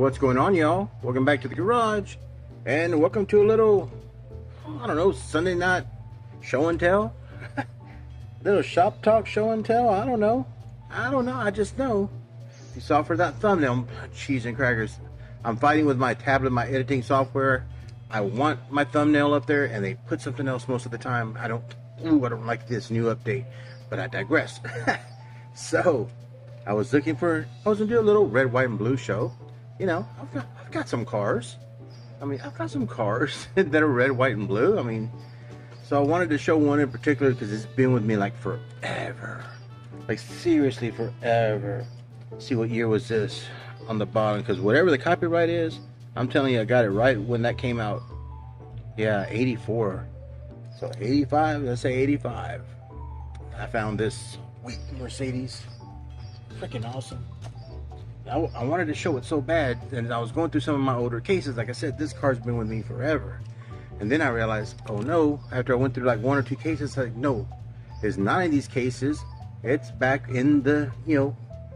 what's going on, y'all? Welcome back to the garage, and welcome to a little, I don't know, Sunday night show and tell. Little shop talk show and tell. I don't know. I just know. You saw for that thumbnail, cheese and crackers. I'm fighting with my tablet, my editing software. I want my thumbnail up there, and they put something else most of the time. I don't like this new update, but I digress. So, I was gonna do a little red, white, and blue show. You know, I've got some cars. I've got some cars that are red, white, and blue. So I wanted to show one in particular because it's been with me like forever. Like seriously forever. See, what year was this on the bottom? Because whatever the copyright is, I'm telling you, I got it right when that came out. Yeah, 84. So 85, let's say 85. I found this sweet Mercedes. Freaking awesome. I wanted to show it so bad, and I was going through some of my older cases. Like I said, this car's been with me forever. And then I realized, oh no, after I went through like one or two cases, like, no, it's not in these cases. It's back in the,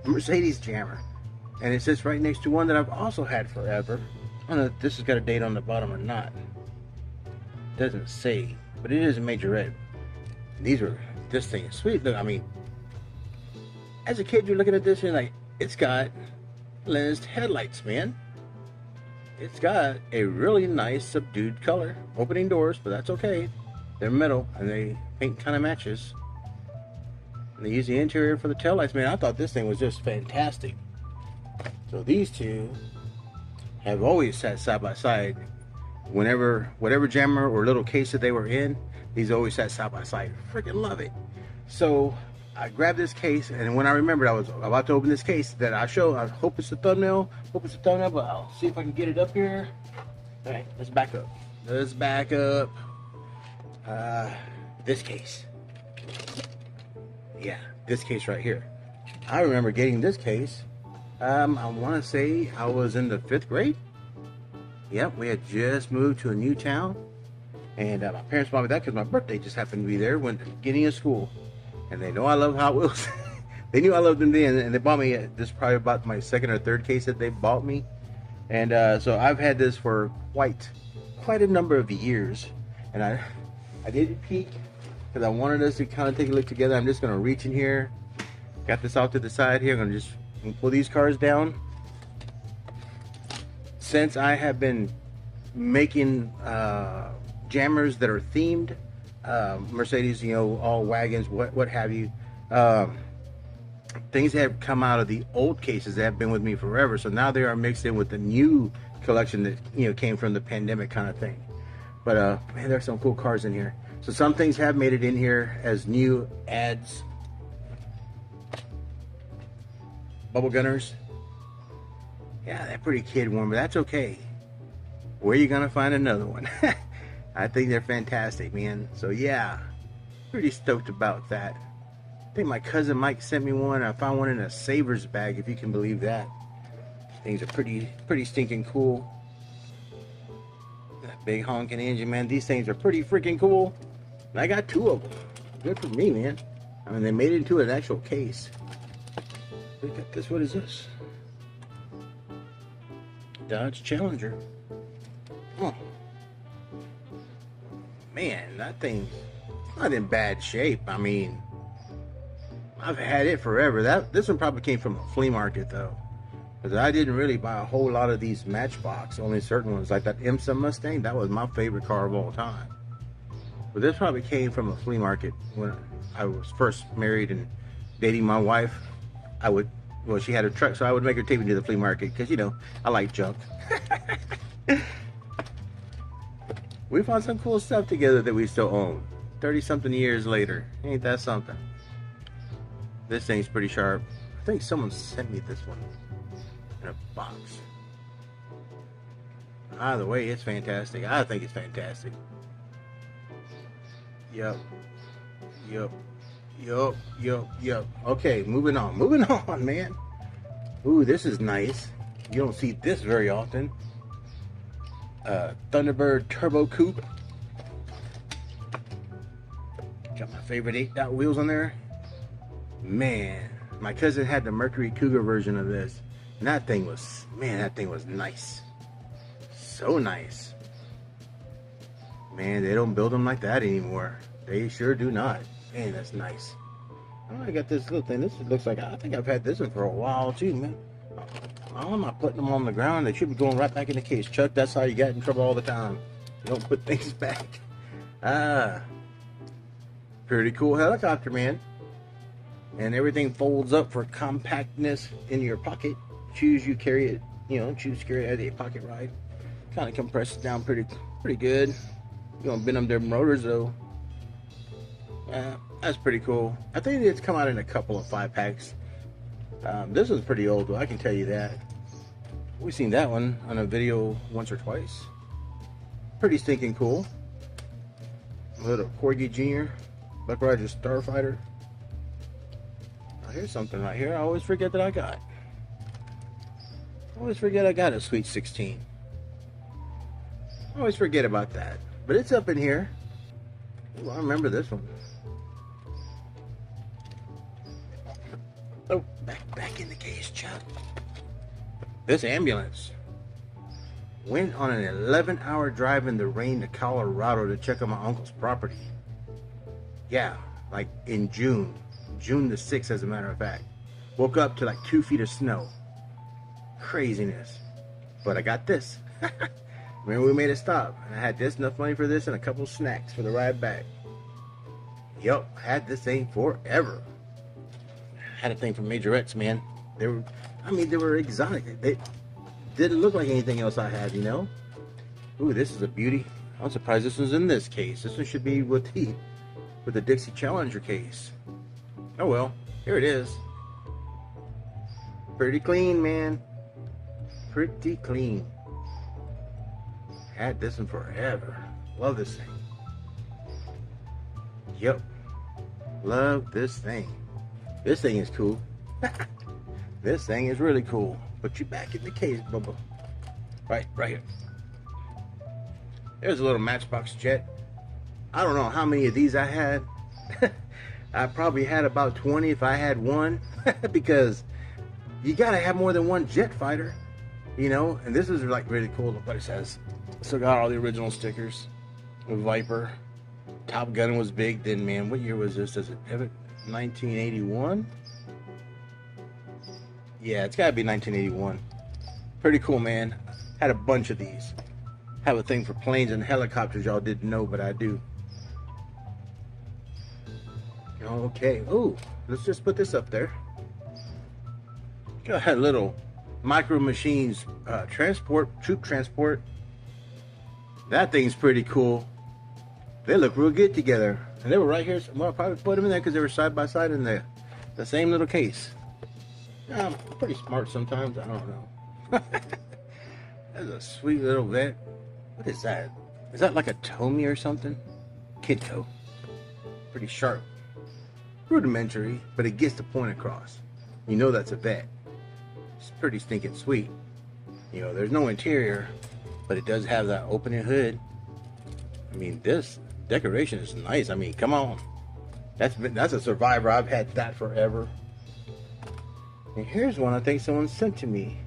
Mercedes Jammer. And it sits right next to one that I've also had forever. I don't know if this has got a date on the bottom or not. It doesn't say, but it is a major red. This thing is sweet. Look, as a kid, you're looking at this and you're like, it's got lensed headlights, man. It's got a really nice subdued color. Opening doors, but that's okay. They're metal and they paint kind of matches. And they use the interior for the taillights, man. I thought this thing was just fantastic. So these two have always sat side by side. Whatever jammer or little case that they were in, these always sat side by side. Freaking love it. So I grabbed this case, and when I remembered I was about to open this case that I hope it's the thumbnail, but I'll see if I can get it up here. All right, let's back up. This case. Yeah, this case right here. I remember getting this case. I want to say I was in the 5th grade. Yep, we had just moved to a new town, and my parents bought me that because my birthday just happened to be there when getting to school. And they know I love Hot Wheels. They knew I loved them then, and they bought me, this is probably about my 2nd or 3rd case that they bought me. And so I've had this for quite a number of years. And I didn't peek because I wanted us to kind of take a look together. I'm just going to reach in here. Got this off to the side here. I'm going to just pull these cars down. Since I have been making jammers that are themed, Mercedes, all wagons, what have you, things that have come out of the old cases that have been with me forever. So now they are mixed in with the new collection that came from the pandemic kind of thing. But man, there's some cool cars in here. So some things have made it in here as new ads. Bubble Gunners. Yeah, they're pretty kid warm, but that's okay. Where are you gonna find another one? I think they're fantastic, man. So yeah, pretty stoked about that. I think my cousin Mike sent me one. I found one in a Savers bag, if you can believe that. Things are pretty stinking cool. That big honking engine, man. These things are pretty freaking cool. And I got 2 of them. Good for me, man. They made it into an actual case. Look at this. What is this? Dodge Challenger. Oh. Man, that thing's not in bad shape. I've had it forever. This one probably came from a flea market though, because I didn't really buy a whole lot of these Matchbox. Only certain ones, like that IMSA Mustang. That was my favorite car of all time. But this probably came from a flea market when I was first married and dating my wife. She had a truck, so I would make her take me to the flea market because I like junk. We found some cool stuff together that we still own 30-something years later. Ain't that something? This thing's pretty sharp. I think someone sent me this one in a box. Either way, it's fantastic. I think it's fantastic. Yup. Okay, moving on, man. Ooh, this is nice. You don't see this very often. Thunderbird Turbo Coupe. Got my favorite 8-dot wheels on there. Man, my cousin had the Mercury Cougar version of this. And that thing was, man, that thing was nice. So nice. Man, they don't build them like that anymore. They sure do not. Man, that's nice. Oh, I got this little thing. This looks like, I think I've had this one for a while too, man. Why am I putting them on the ground? They should be going right back in the case. Chuck, that's how you get in trouble all the time. You don't put things back. Ah. Pretty cool helicopter, man. And everything folds up for compactness in your pocket. Choose you carry it, choose to carry it as a pocket ride. Kind of compresses down pretty good. You don't bend them their motors though. That's pretty cool. I think it's come out in a couple of 5-packs. This one's pretty old though, I can tell you that. We've seen that one on a video once or twice. Pretty stinking cool. A little Corgi Jr. Buck Rogers Starfighter. Oh, here's something right here I always forget that I got. I always forget I got a Sweet 16. I always forget about that. But it's up in here. Ooh, I remember this one. Oh, back in the case, Chuck. This ambulance went on an 11-hour drive in the rain to Colorado to check on my uncle's property. Yeah, like in June the 6th, as a matter of fact. Woke up to like 2 feet of snow. Craziness. But I got this. Remember, we made a stop, and I had just enough money for this and a couple snacks for the ride back. Yup, had this thing forever. Had a thing from Majorettes, man. They were exotic. They didn't look like anything else I had, Ooh, this is a beauty. I'm surprised this one's in this case. This one should be with the Dixie Challenger case. Oh well, here it is. Pretty clean, man. Pretty clean. Had this one forever. Love this thing. Yep. Love this thing. This thing is cool. This thing is really cool. Put you back in the case, Bubba. Right here. There's a little Matchbox jet. I don't know how many of these I had. I probably had about 20 if I had one. Because you gotta have more than one jet fighter. And this is like really cool. Look what it says. Still got all the original stickers. Viper. Top Gun was big then, man. What year was this? Does it have it? 1981? Yeah, it's gotta be 1981. Pretty cool, man. Had a bunch of these. Have a thing for planes and helicopters y'all didn't know, but I do. Okay. Ooh, let's just put this up there. Got a little Micro Machines troop transport. That thing's pretty cool. They look real good together. And they were right here. Well, I probably put them in there because they were side by side in the same little case. Yeah, I'm pretty smart sometimes. I don't know. That's a sweet little vet. What is that? Is that like a Tomy or something? Kidco. Pretty sharp. Rudimentary, but it gets the point across. That's a vet. It's pretty stinking sweet. There's no interior, but it does have that opening hood. This decoration is nice. Come on. That's a Survivor. I've had that forever. And here's one I think someone sent to me.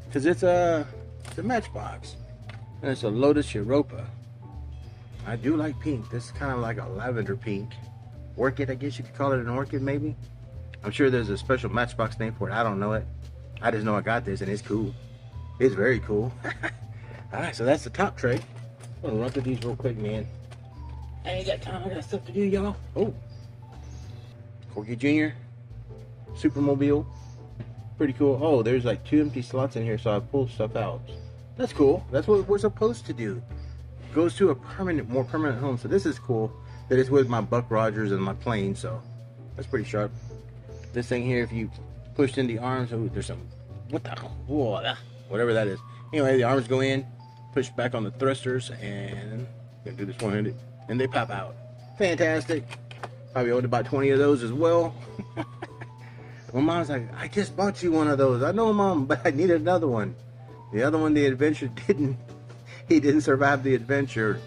Because it's a Matchbox. And it's a Lotus Europa. I do like pink. This is kind of like a lavender pink. Orchid, I guess you could call it an orchid maybe. I'm sure there's a special Matchbox name for it. I don't know it. I just know I got this and it's cool. It's very cool. Alright, so that's the top tray. I'm gonna run through these real quick, man. I ain't got time. I got stuff to do, y'all. Oh. Corgi Jr. Supermobile. Pretty cool. Oh, there's like 2 empty slots in here, so I pulled stuff out. That's cool. That's what we're supposed to do. Goes to a more permanent home. So this is cool. That is with my Buck Rogers and my plane, so that's pretty sharp. This thing here, if you pushed in the arms, oh, there's some, whatever that is. Anyway, the arms go in, push back on the thrusters, and gonna do this one-handed, and they pop out. Fantastic. Probably owned about 20 of those as well. My mom's like, I just bought you one of those. I know, Mom, but I needed another one. The other one, the adventure he didn't survive the adventure.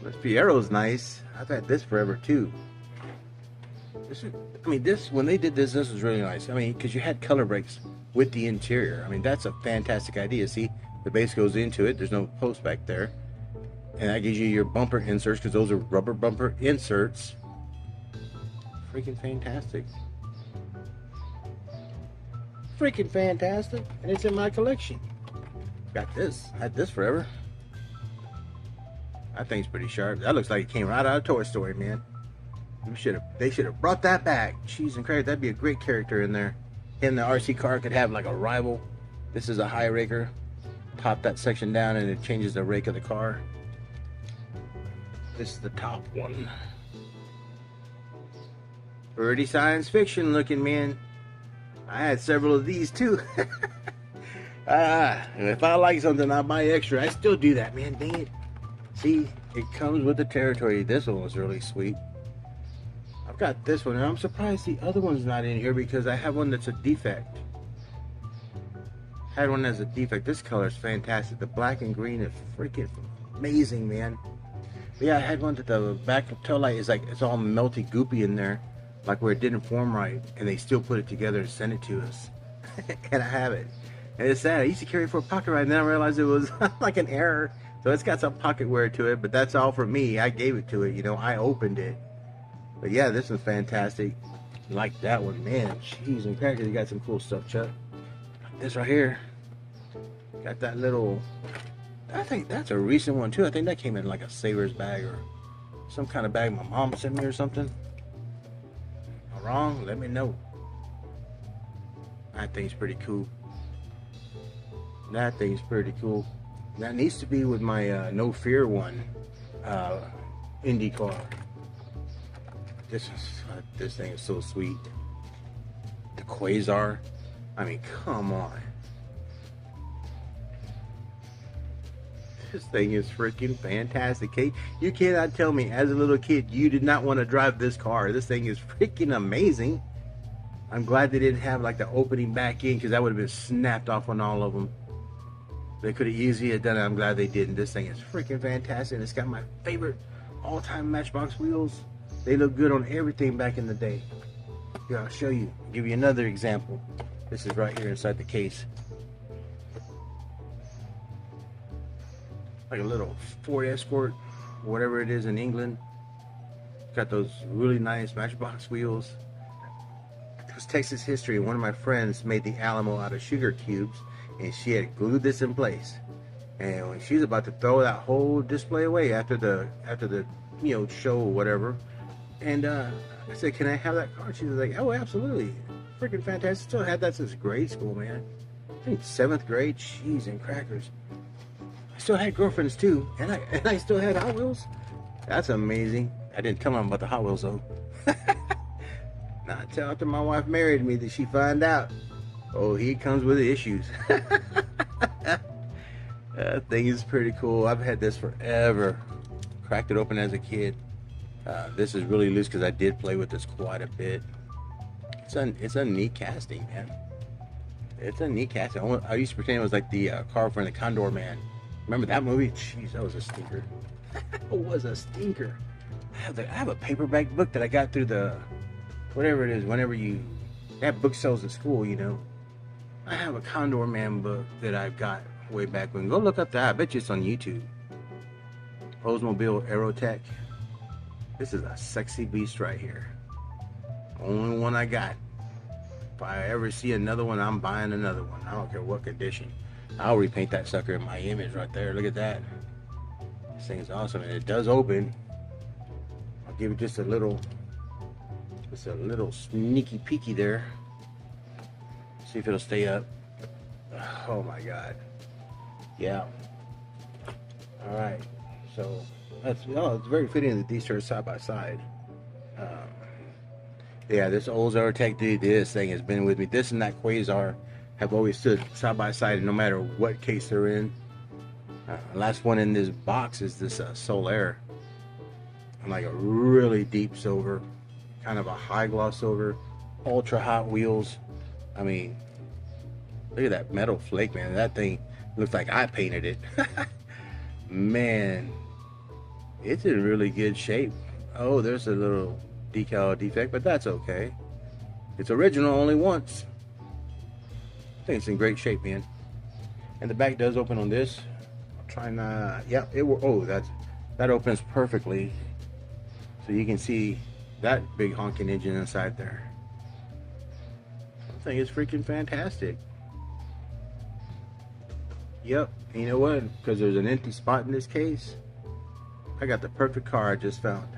This Fiero's nice. I've had this forever too. When they did this was really nice. Because you had color breaks. with the interior. I mean, that's a fantastic idea. See, the base goes into it. There's no post back there. And that gives you your bumper inserts, because those are rubber bumper inserts. Freaking fantastic. Freaking fantastic. And it's in my collection. Got this. Had this forever. That thing's pretty sharp. That looks like it came right out of Toy Story, man. They should have brought that back. Cheese and crackers. That'd be a great character in there. Him, the RC car, could have like a rival. This is a high raker. Pop that section down and it changes the rake of the car. This is the top one. Pretty science fiction looking, man. I had several of these too. If I like something, I'll buy extra. I still do that, man. Dang it. See, it comes with the territory. This one was really sweet. I've got this one, and I'm surprised the other one's not in here, because I have one that's a defect. Had one that's a defect. This color is fantastic. The black and green is freaking amazing, man. But yeah, I had one that the back tail light is like, it's all melty, goopy in there, like where it didn't form right, and they still put it together and sent it to us. And I have it. And it's sad. I used to carry it for a pocket ride, and then I realized it was like an error. So it's got some pocket wear to it, but that's all for me. I gave it to it, you know, I opened it. But yeah, this one's fantastic. You like that one, man. Cheese and crackers, you got some cool stuff, Chuck. This right here, got that little, I think that's a recent one too. I think that came in like a Savers bag or some kind of bag my mom sent me or something. Am I wrong? Let me know. That thing's pretty cool. That thing's pretty cool. That needs to be with my No Fear one, IndyCar. This thing is so sweet. The Quasar. I mean, come on. This thing is freaking fantastic, Kate. You cannot tell me as a little kid you did not want to drive this car. This thing is freaking amazing. I'm glad they didn't have like the opening back in, because that would have been snapped off on all of them. They could have easily have done it. I'm glad they didn't. This thing is freaking fantastic. It's got my favorite all-time Matchbox wheels. They look good on everything back in the day. Here, I'll show you. I'll give you another example. This is right here inside the case. Like a little Ford Escort, whatever it is in England. Got those really nice Matchbox wheels. It was Texas history. One of my friends made the Alamo out of sugar cubes, and she had glued this in place. And when she was about to throw that whole display away after the show or whatever, and I said, "Can I have that car?" She was like, "Oh, absolutely, freaking fantastic." Still had that since grade school, man. I think 7th grade. Cheese and crackers. I still had girlfriends too, and I still had Hot Wheels. That's amazing. I didn't tell them about the Hot Wheels though. Not till after my wife married me did she find out. Oh, he comes with issues. That thing is pretty cool. I've had this forever. Cracked it open as a kid. This is really loose because I did play with this quite a bit. It's a neat casting, man. It's a neat casting. I used to pretend it was like the car from the Condor Man. Remember that movie? Jeez, that was a stinker. It was a stinker. I have a paperback book that I got through the, whatever it is, whenever they have book sales at school, you know. I have a Condor Man book that I got way back when. Go look up that. I bet you it's on YouTube. Oldsmobile Aerotech. This is a sexy beast right here. Only one I got. If I ever see another one, I'm buying another one. I don't care what condition. I'll repaint that sucker in my image right there. Look at that. This thing is awesome, and it does open. I'll give it just a little sneaky peeky there. See if it'll stay up. Oh my God. Yeah. All right. So it's very fitting that these two are side by side. Yeah, this Olds Aerotech, dude, this thing has been with me. This and that Quasar have always stood side by side, no matter what case they're in. Last one in this box is this Solaire. Like a really deep silver, kind of a high gloss silver, ultra Hot Wheels. I mean, look at that metal flake, man. That thing looks like I painted it. Man, it's in really good shape. Oh, there's a little decal defect, but that's okay. It's original only once. I think it's in great shape, man. And the back does open on this. I'll try not. Yeah, it will. Oh, that opens perfectly. So you can see that big honking engine inside there. I think it's freaking fantastic. Yep. And you know what? Because there's an empty spot in this case, I got the perfect car I just found.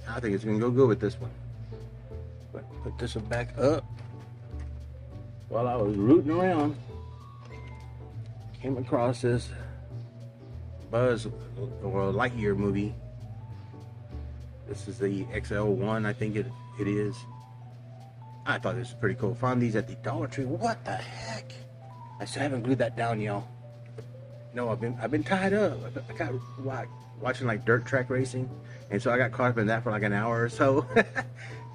I think it's gonna go good with this one. But put this one back up. While I was rooting around, came across this Buzz or Lightyear movie. This is the XL1, I think it is. I thought this was pretty cool. Found these at the Dollar Tree. What the heck? I still haven't glued that down, y'all. No, I've been tied up. I got watching like dirt track racing, and so I got caught up in that for like an hour or so.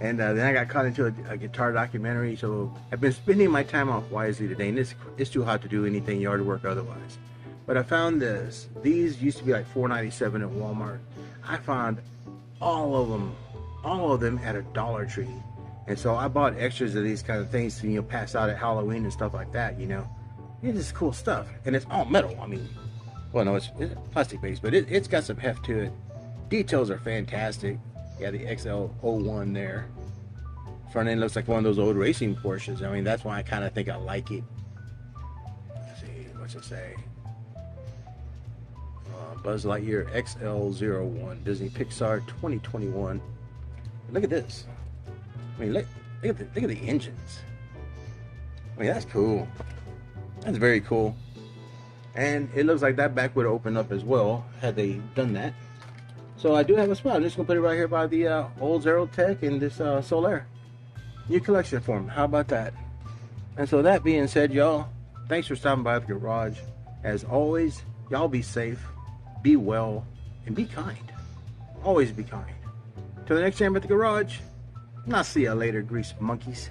And then I got caught into a guitar documentary. So I've been spending my time off wisely today, and it's too hot to do anything yard work otherwise. But I found this. These used to be like $4.97 at Walmart. I found all of them at a Dollar Tree. And so I bought extras of these kind of things to, you know, pass out at Halloween and stuff like that, you know. It's just cool stuff. And it's all metal. I mean, well, no, it's plastic based, but it's got some heft to it. Details are fantastic. Yeah, the XL01 there. Front end looks like one of those old racing Porsches. I mean, that's why I kind of think I like it. Let's see, what's it say? Buzz Lightyear XL01, Disney Pixar 2021. Look at this. I mean, look at the engines. I mean, that's cool. That's very cool. And it looks like that back would open up as well had they done that. So I do have a spot. I'm just gonna put it right here by the old Zerotech and this Solaire. New collection form. How about that? And so that being said, y'all, thanks for stopping by the garage. As always, y'all be safe, be well, and be kind. Always be kind. Till the next time at the garage, and I'll see ya later, grease monkeys.